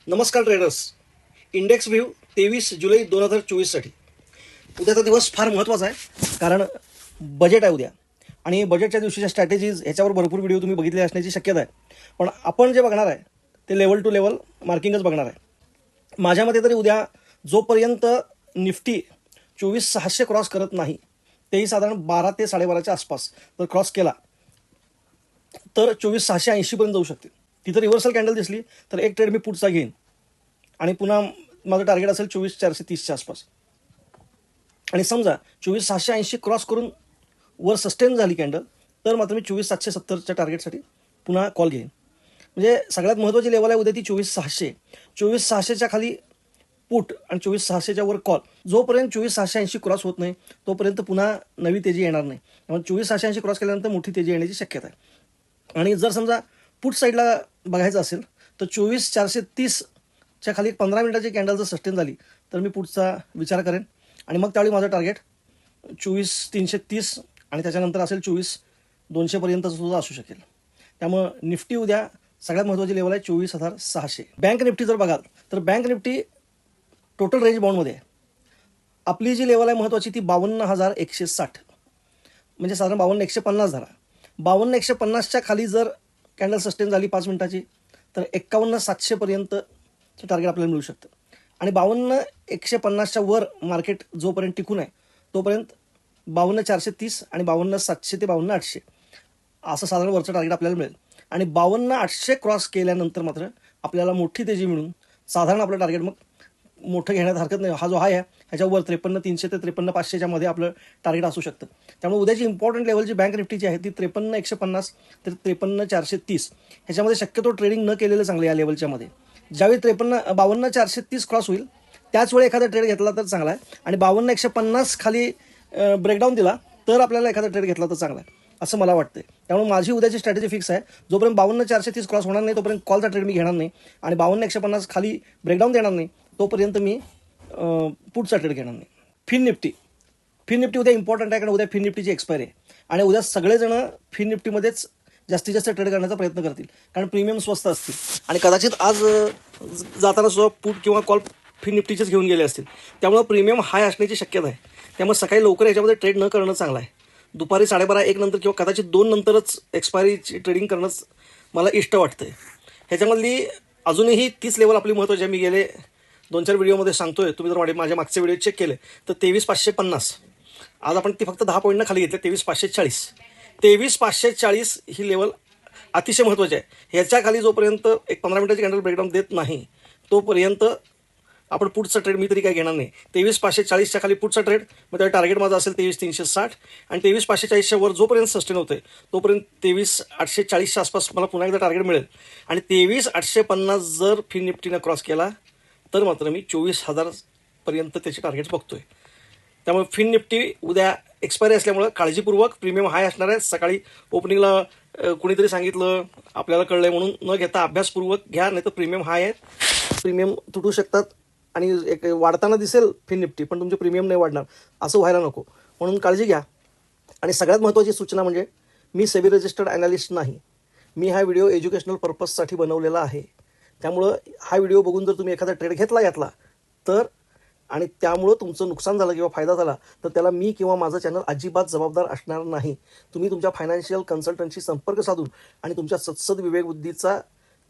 नमस्कार traders. Index view 23 जुलै 2024साठी उद्याचा दिवस फार महत्त्वाचा आहे, कारण बजेट आहे उद्या. आणि बजेटच्या दिवशीच्या स्ट्रॅटेजीज ह्याच्यावर भरपूर व्हिडिओ तुम्ही बघितले असण्याची शक्यता आहे. पण आपण जे बघणार आहे ते लेवल टू लेवल मार्किंगच बघणार आहे. माझ्या मते तरी उद्या जोपर्यंत निफ्टी 24,600 क्रॉस करत नाही, तेही साधारण 12 ते 12:30च्या आसपास जर क्रॉस केला तर 24,680पर्यंत जाऊ शकते. तिथं रिव्हर्सल कॅन्डल दिसली तर एक ट्रेड मी पुढचा घेईन आणि पुन्हा माझं टार्गेट असेल 24,430च्या आसपास. आणि समजा 24,680 क्रॉस करून वर सस्टेन झाली कॅन्डल तर मात्र मी 24,770च्या टार्गेटसाठी पुन्हा कॉल घेईन. म्हणजे सगळ्यात महत्त्वाची लेवल आहे उद्या ती 24,600. 24,600च्या खाली पुट आणि 24,600च्या वर कॉल. जोपर्यंत 24,680 क्रॉस होत नाही तोपर्यंत पुन्हा नवी तेजी येणार नाही. त्यामुळे 24,680 क्रॉस केल्यानंतर मोठी तेजी येण्याची शक्यता आहे. आणि जर समजा पुट साईडला बघायचं असेल तर 24,430च्या खाली 15 मिनिटाची कॅन्डल जर सस्टेन झाली तर मी पुढचा विचार करेन. आणि मग त्यावेळी माझं टार्गेट 24,330 आणि त्याच्यानंतर असेल 24,200पर्यंत सुद्धा असू शकेल. त्यामुळं निफ्टी उद्या सगळ्यात महत्त्वाची लेवल आहे 24,600. बँक निफ्टी जर बघाल तर बँक निफ्टी टोटल रेंज बाउंडमध्ये आहे. आपली जी लेवल आहे महत्त्वाची ती 52,160, म्हणजे साधारण 52,150 धरा. 52,150च्या खाली जर कॅन्डल सस्टेन झाली 5 मिनिटाची तर 51,700पर्यंतचं टार्गेट आपल्याला मिळू शकतं. आणि 52,150च्या वर मार्केट जोपर्यंत टिकून आहे तोपर्यंत 52,430 आणि 52,700 ते 52,800 असं साधारण वरचं टार्गेट आपल्याला मिळेल. आणि 52,800 क्रॉस केल्यानंतर मात्र आपल्याला मोठी तेजी मिळून साधारण आपलं टार्गेट मग मोठं घेण्यात हरकत नाही. हा जो हाय आहे ह्याच्यावर 53,300 ते 53,500च्या मध्ये आपलं टार्गेट असू शकतं. त्यामुळे उद्याची इम्पॉर्टंट लेवल जी बँक निफ्टीची आहे ती 53,150 ते 53,430 ह्याच्यामध्ये शक्यतो ट्रेडिंग न केलेलं चांगलं. या लेवलच्या मध्ये ज्यावेळी 52,430 क्रॉस होईल त्याच वेळी एखादा ट्रेड घेतला तर चांगला आहे. आणि 52,150 खाली ब्रेकडाऊन दिला तर आपल्याला एखादा ट्रेड घेतला तर चांगला आहे असं मला वाटतं. त्यामुळे माझी उद्याची स्ट्रॅटेजी फिक्स आहे. जोपर्यंत 52,430 क्रॉस होणार नाही तोपर्यंत कॉलचा ट्रेड मी घेणार नाही. आणि 52,150 खाली ब्रेकडाऊन देणार नाही तोपर्यंत मी पुढचा ट्रेड घेणार नाही. फिन निफ्टी उद्या इम्पॉर्टंट आहे, कारण उद्या फिन निफ्टीची एक्सपायरी आहे. आणि उद्या सगळेजण फिन निफ्टीमध्येच जास्तीत जास्त ट्रेड करण्याचा प्रयत्न करतील, कारण प्रीमियम स्वस्त असतील. आणि कदाचित आज जाताना सुद्धा पुट किंवा कॉल फिन निफ्टीचेच घेऊन गेले असतील. त्यामुळे प्रीमियम हाय असण्याची शक्यता आहे. त्यामुळे सकाळी लवकर याच्यामध्ये ट्रेड न करणं चांगलं आहे. दुपारी 12:30-1 नंतर किंवा कदाचित 2 नंतरच एक्सपायरीची ट्रेडिंग करणंच मला इष्ट वाटतंय. ह्याच्यामधली अजूनही 30 लेवल आपली महत्त्वाची आहे. मी गेले 2-4 व्हिडिओमध्ये सांगतोय. तुम्ही जर माझ्या मागचे व्हिडिओ चेक केले तर 23,550. आज आपण ती फक्त 10 पॉईंटनं खाली घेतले. 23,540. 23,540 ही लेवल अतिशय महत्त्वाची आहे. ह्याच्या खाली जोपर्यंत एक 15 मिनिटाची कॅन्डल ब्रेकडाऊन देत नाही तोपर्यंत आपण पुढचा ट्रेड मी तरी काय घेणार नाही. 23,540च्या खाली पुढचा ट्रेड, मग त्यावेळी टार्गेट माझं असेल 23,360. आणि 23,540च्या वर जोपर्यंत सस्टेन होते तोपर्यंत 23,840च्या आसपास मला पुन्हा एकदा टार्गेट मिळेल. आणि 23,850 जर फिन निफ्टीनं क्रॉस केला तर मात्र मी 24,000पर्यंत त्याचे टार्गेट्स बघतोय. त्यामुळे फिन निफ्टी उद्या एक्सपायरी असल्यामुळं काळजीपूर्वक प्रीमियम हाय असणार आहे. सकाळी ओपनिंगला कुणीतरी सांगितलं आपल्याला कळलंय म्हणून न घेता अभ्यासपूर्वक घ्या, नाही तर प्रीमियम हाय आहे. प्रीमियम तुटू शकतात आणि एक वाढताना दिसेल फिन निफ्टी पण तुमचे प्रीमियम नाही वाढणार, असं व्हायला नको. म्हणून काळजी घ्या. आणि सगळ्यात महत्त्वाची सूचना म्हणजे मी सेबी रजिस्टर्ड ॲनालिस्ट नाही. मी हा व्हिडिओ एज्युकेशनल पर्पजसाठी बनवलेला आहे. त्यामुळं हा व्हिडिओ बघून जर तुम्ही एखादा ट्रेड घेतला तर आणि त्यामुळं तुमचं नुकसान झालं किंवा फायदा झाला तर त्याला मी किंवा माझं चॅनल अजिबात जबाबदार असणार नाही. तुम्ही तुमच्या फायनान्शियल कन्सल्टंटशी संपर्क साधून आणि तुमच्या सत्सद विवेकबुद्धीचा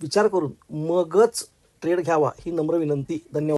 विचार करून मगच ट्रेड घ्यावा ही नम्र विनंती. धन्यवाद.